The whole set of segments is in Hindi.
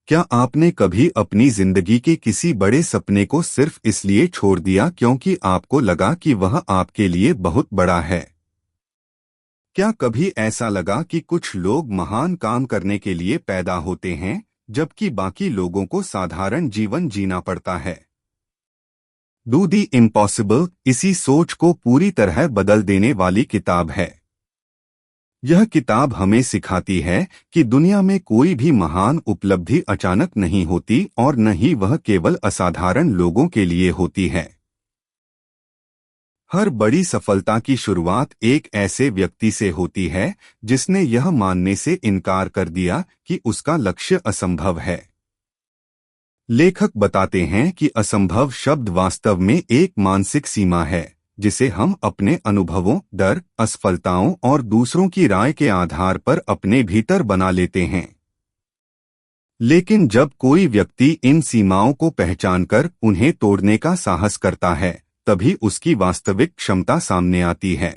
क्या आपने कभी अपनी जिंदगी के किसी बड़े सपने को सिर्फ इसलिए छोड़ दिया क्योंकि आपको लगा कि वह आपके लिए बहुत बड़ा है? क्या कभी ऐसा लगा कि कुछ लोग महान काम करने के लिए पैदा होते हैं, जबकि बाकी लोगों को साधारण जीवन जीना पड़ता है? डू दी इम्पॉसिबल इसी सोच को पूरी तरह बदल देने वाली किताब है। यह किताब हमें सिखाती है कि दुनिया में कोई भी महान उपलब्धि अचानक नहीं होती और न ही वह केवल असाधारण लोगों के लिए होती है। हर बड़ी सफलता की शुरुआत एक ऐसे व्यक्ति से होती है जिसने यह मानने से इनकार कर दिया कि उसका लक्ष्य असंभव है। लेखक बताते हैं कि असंभव शब्द वास्तव में एक मानसिक सीमा है जिसे हम अपने अनुभवों, डर, असफलताओं और दूसरों की राय के आधार पर अपने भीतर बना लेते हैं। लेकिन जब कोई व्यक्ति इन सीमाओं को पहचानकर उन्हें तोड़ने का साहस करता है, तभी उसकी वास्तविक क्षमता सामने आती है।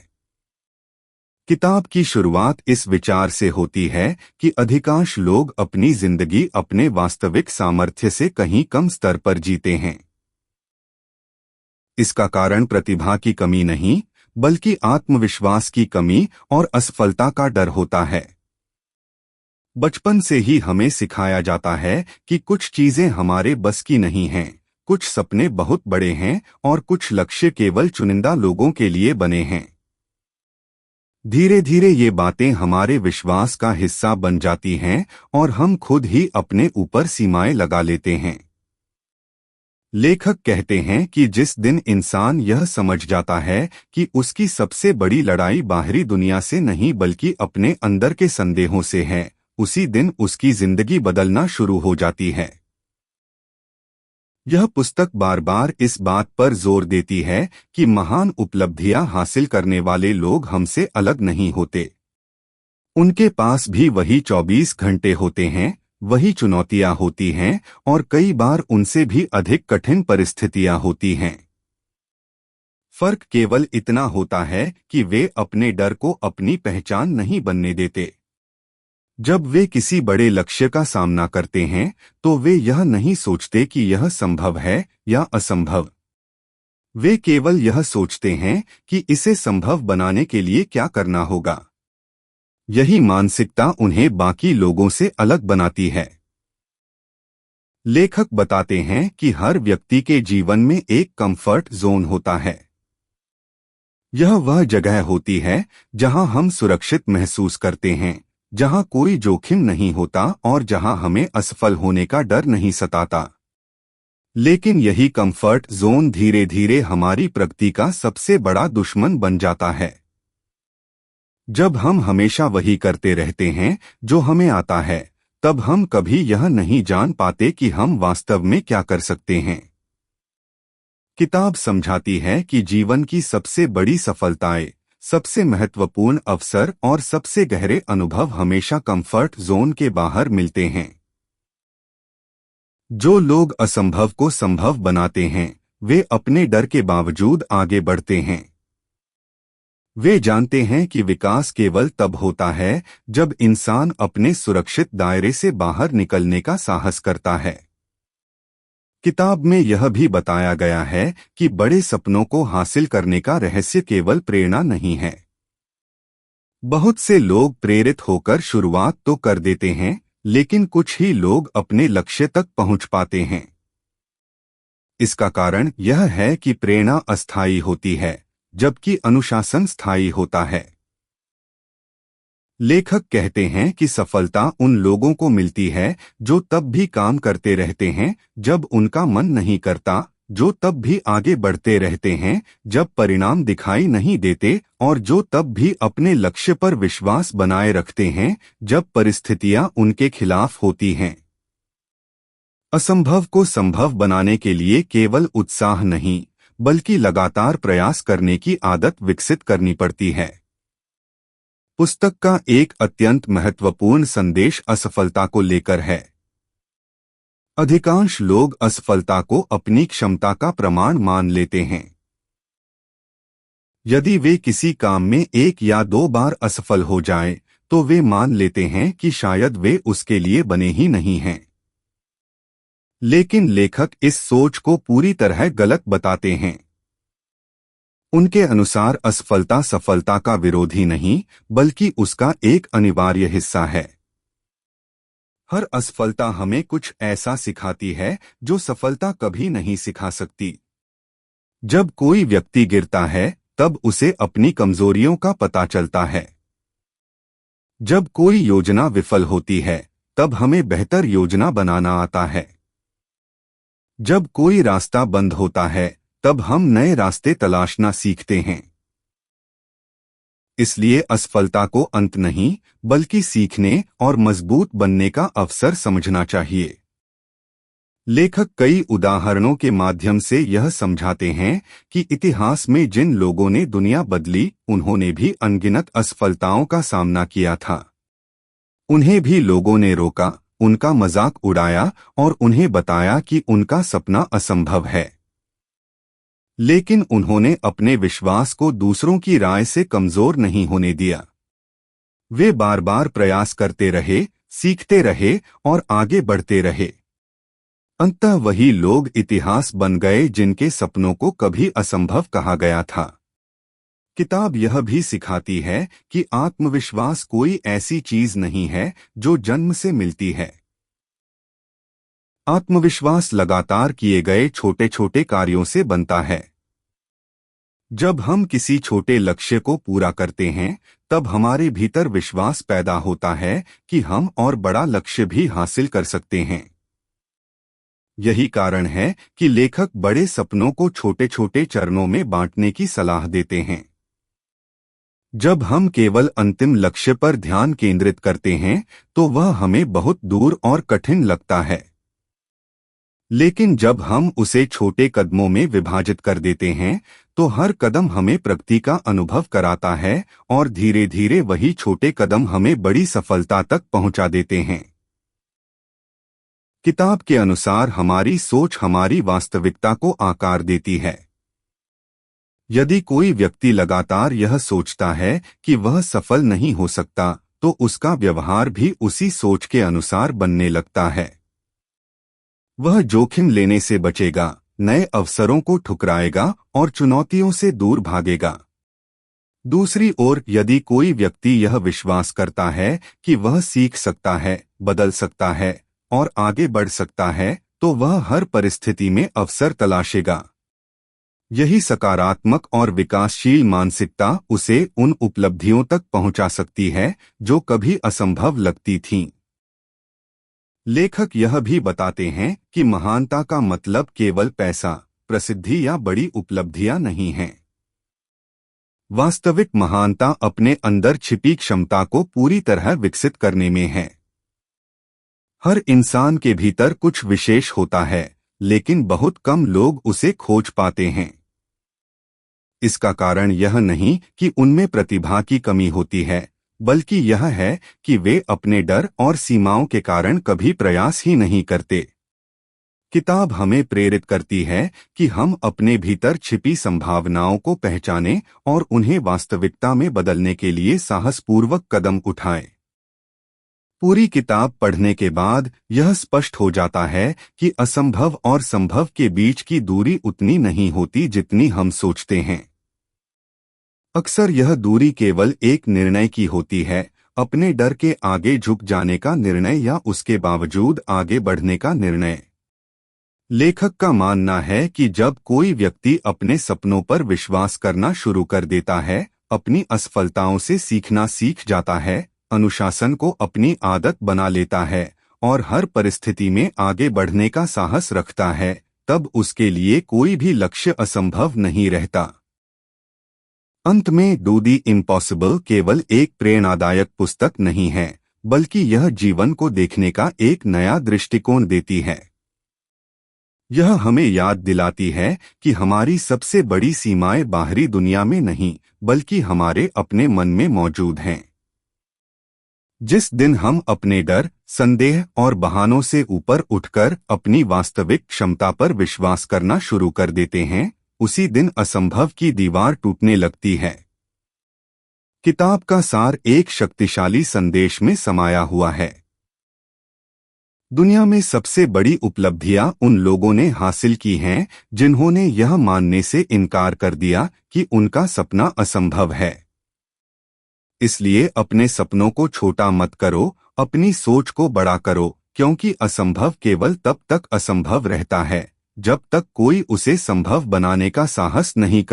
किताब की शुरुआत इस विचार से होती है कि अधिकांश लोग अपनी जिंदगी अपने वास्तविक सामर्थ्य से कहीं कम स्तर पर जीते हैं। इसका कारण प्रतिभा की कमी नहीं, बल्कि आत्मविश्वास की कमी और असफलता का डर होता है। बचपन से ही हमें सिखाया जाता है कि कुछ चीजें हमारे बस की नहीं हैं, कुछ सपने बहुत बड़े हैं और कुछ लक्ष्य केवल चुनिंदा लोगों के लिए बने हैं। धीरे धीरे ये बातें हमारे विश्वास का हिस्सा बन जाती हैं और हम खुद ही अपने ऊपर सीमाएं लगा लेते हैं। लेखक कहते हैं कि जिस दिन इंसान यह समझ जाता है कि उसकी सबसे बड़ी लड़ाई बाहरी दुनिया से नहीं बल्कि अपने अंदर के संदेहों से है, उसी दिन उसकी जिंदगी बदलना शुरू हो जाती है। यह पुस्तक बार बार इस बात पर जोर देती है कि महान उपलब्धियां हासिल करने वाले लोग हमसे अलग नहीं होते। उनके पास भी वही 24 घंटे होते हैं, वही चुनौतियां होती हैं और कई बार उनसे भी अधिक कठिन परिस्थितियां होती हैं। फर्क केवल इतना होता है कि वे अपने डर को अपनी पहचान नहीं बनने देते। जब वे किसी बड़े लक्ष्य का सामना करते हैं तो वे यह नहीं सोचते कि यह संभव है या असंभव। वे केवल यह सोचते हैं कि इसे संभव बनाने के लिए क्या करना होगा। यही मानसिकता उन्हें बाकी लोगों से अलग बनाती है। लेखक बताते हैं कि हर व्यक्ति के जीवन में एक कंफर्ट जोन होता है। यह वह जगह होती है जहां हम सुरक्षित महसूस करते हैं, जहां कोई जोखिम नहीं होता और जहां हमें असफल होने का डर नहीं सताता। लेकिन यही कंफर्ट जोन धीरे धीरे हमारी प्रगति का सबसे बड़ा दुश्मन बन जाता है। जब हम हमेशा वही करते रहते हैं जो हमें आता है, तब हम कभी यह नहीं जान पाते कि हम वास्तव में क्या कर सकते हैं। किताब समझाती है कि जीवन की सबसे बड़ी सफलताएं, सबसे महत्वपूर्ण अवसर और सबसे गहरे अनुभव हमेशा कंफर्ट जोन के बाहर मिलते हैं। जो लोग असंभव को संभव बनाते हैं, वे अपने डर के बावजूद आगे बढ़ते हैं। वे जानते हैं कि विकास केवल तब होता है जब इंसान अपने सुरक्षित दायरे से बाहर निकलने का साहस करता है। किताब में यह भी बताया गया है कि बड़े सपनों को हासिल करने का रहस्य केवल प्रेरणा नहीं है। बहुत से लोग प्रेरित होकर शुरुआत तो कर देते हैं, लेकिन कुछ ही लोग अपने लक्ष्य तक पहुंच पाते हैं। इसका कारण यह है कि प्रेरणा अस्थायी होती है, जबकि अनुशासन स्थायी होता है। लेखक कहते हैं कि सफलता उन लोगों को मिलती है जो तब भी काम करते रहते हैं जब उनका मन नहीं करता, जो तब भी आगे बढ़ते रहते हैं जब परिणाम दिखाई नहीं देते, और जो तब भी अपने लक्ष्य पर विश्वास बनाए रखते हैं जब परिस्थितियां उनके खिलाफ होती हैं। असंभव को संभव बनाने के लिए केवल उत्साह नहीं, बल्कि लगातार प्रयास करने की आदत विकसित करनी पड़ती है। पुस्तक का एक अत्यंत महत्वपूर्ण संदेश असफलता को लेकर है। अधिकांश लोग असफलता को अपनी क्षमता का प्रमाण मान लेते हैं। यदि वे किसी काम में 1 या 2 बार असफल हो जाएं, तो वे मान लेते हैं कि शायद वे उसके लिए बने ही नहीं हैं। लेकिन लेखक इस सोच को पूरी तरह गलत बताते हैं। उनके अनुसार असफलता सफलता का विरोधी नहीं, बल्कि उसका एक अनिवार्य हिस्सा है। हर असफलता हमें कुछ ऐसा सिखाती है जो सफलता कभी नहीं सिखा सकती। जब कोई व्यक्ति गिरता है, तब उसे अपनी कमजोरियों का पता चलता है। जब कोई योजना विफल होती है, तब हमें बेहतर योजना बनाना आता है। जब कोई रास्ता बंद होता है, तब हम नए रास्ते तलाशना सीखते हैं। इसलिए असफलता को अंत नहीं, बल्कि सीखने और मजबूत बनने का अवसर समझना चाहिए। लेखक कई उदाहरणों के माध्यम से यह समझाते हैं कि इतिहास में जिन लोगों ने दुनिया बदली, उन्होंने भी अनगिनत असफलताओं का सामना किया था। उन्हें भी लोगों ने रोका, उनका मजाक उड़ाया और उन्हें बताया कि उनका सपना असंभव है। लेकिन उन्होंने अपने विश्वास को दूसरों की राय से कमजोर नहीं होने दिया। वे बार बार प्रयास करते रहे, सीखते रहे और आगे बढ़ते रहे। अंततः वही लोग इतिहास बन गए जिनके सपनों को कभी असंभव कहा गया था। किताब यह भी सिखाती है कि आत्मविश्वास कोई ऐसी चीज नहीं है जो जन्म से मिलती है। आत्मविश्वास लगातार किए गए छोटे छोटे कार्यों से बनता है। जब हम किसी छोटे लक्ष्य को पूरा करते हैं, तब हमारे भीतर विश्वास पैदा होता है कि हम और बड़ा लक्ष्य भी हासिल कर सकते हैं। यही कारण है कि लेखक बड़े सपनों को छोटे छोटे चरणों में बांटने की सलाह देते हैं। जब हम केवल अंतिम लक्ष्य पर ध्यान केंद्रित करते हैं, तो वह हमें बहुत दूर और कठिन लगता है। लेकिन जब हम उसे छोटे कदमों में विभाजित कर देते हैं, तो हर कदम हमें प्रगति का अनुभव कराता है और धीरे धीरे वही छोटे कदम हमें बड़ी सफलता तक पहुंचा देते हैं। किताब के अनुसार हमारी सोच हमारी वास्तविकता को आकार देती है। यदि कोई व्यक्ति लगातार यह सोचता है कि वह सफल नहीं हो सकता, तो उसका व्यवहार भी उसी सोच के अनुसार बनने लगता है। वह जोखिम लेने से बचेगा, नए अवसरों को ठुकराएगा और चुनौतियों से दूर भागेगा। दूसरी ओर, यदि कोई व्यक्ति यह विश्वास करता है कि वह सीख सकता है, बदल सकता है और आगे बढ़ सकता है, तो वह हर परिस्थिति में अवसर तलाशेगा। यही सकारात्मक और विकासशील मानसिकता उसे उन उपलब्धियों तक पहुंचा सकती है जो कभी असंभव लगती थीं। लेखक यह भी बताते हैं कि महानता का मतलब केवल पैसा, प्रसिद्धि या बड़ी उपलब्धियां नहीं है। वास्तविक महानता अपने अंदर छिपी क्षमता को पूरी तरह विकसित करने में है। हर इंसान के भीतर कुछ विशेष होता है, लेकिन बहुत कम लोग उसे खोज पाते हैं। इसका कारण यह नहीं कि उनमें प्रतिभा की कमी होती है, बल्कि यह है कि वे अपने डर और सीमाओं के कारण कभी प्रयास ही नहीं करते। किताब हमें प्रेरित करती है कि हम अपने भीतर छिपी संभावनाओं को पहचानें और उन्हें वास्तविकता में बदलने के लिए साहसपूर्वक कदम उठाएं। पूरी किताब पढ़ने के बाद यह स्पष्ट हो जाता है कि असंभव और संभव के बीच की दूरी उतनी नहीं होती जितनी हम सोचते हैं। अक्सर यह दूरी केवल एक निर्णय की होती है, अपने डर के आगे झुक जाने का निर्णय या उसके बावजूद आगे बढ़ने का निर्णय। लेखक का मानना है कि जब कोई व्यक्ति अपने सपनों पर विश्वास करना शुरू कर देता है, अपनी असफलताओं से सीखना सीख जाता है, अनुशासन को अपनी आदत बना लेता है और हर परिस्थिति में आगे बढ़ने का साहस रखता है, तब उसके लिए कोई भी लक्ष्य असंभव नहीं रहता। अंत में डू द इम्पॉसिबल केवल एक प्रेरणादायक पुस्तक नहीं है, बल्कि यह जीवन को देखने का एक नया दृष्टिकोण देती है। यह हमें याद दिलाती है कि हमारी सबसे बड़ी सीमाएं बाहरी दुनिया में नहीं, बल्कि हमारे अपने मन में मौजूद हैं। जिस दिन हम अपने डर, संदेह और बहानों से ऊपर उठकर अपनी वास्तविक क्षमता पर विश्वास करना शुरू कर देते हैं, उसी दिन असंभव की दीवार टूटने लगती है। किताब का सार एक शक्तिशाली संदेश में समाया हुआ है। दुनिया में सबसे बड़ी उपलब्धियां उन लोगों ने हासिल की हैं जिन्होंने यह मानने से इनकार कर दिया कि उनका सपना असंभव है। इसलिए अपने सपनों को छोटा मत करो, अपनी सोच को बड़ा करो, क्योंकि असंभव केवल तब तक असंभव रहता है जब तक कोई उसे संभव बनाने का साहस नहीं करता।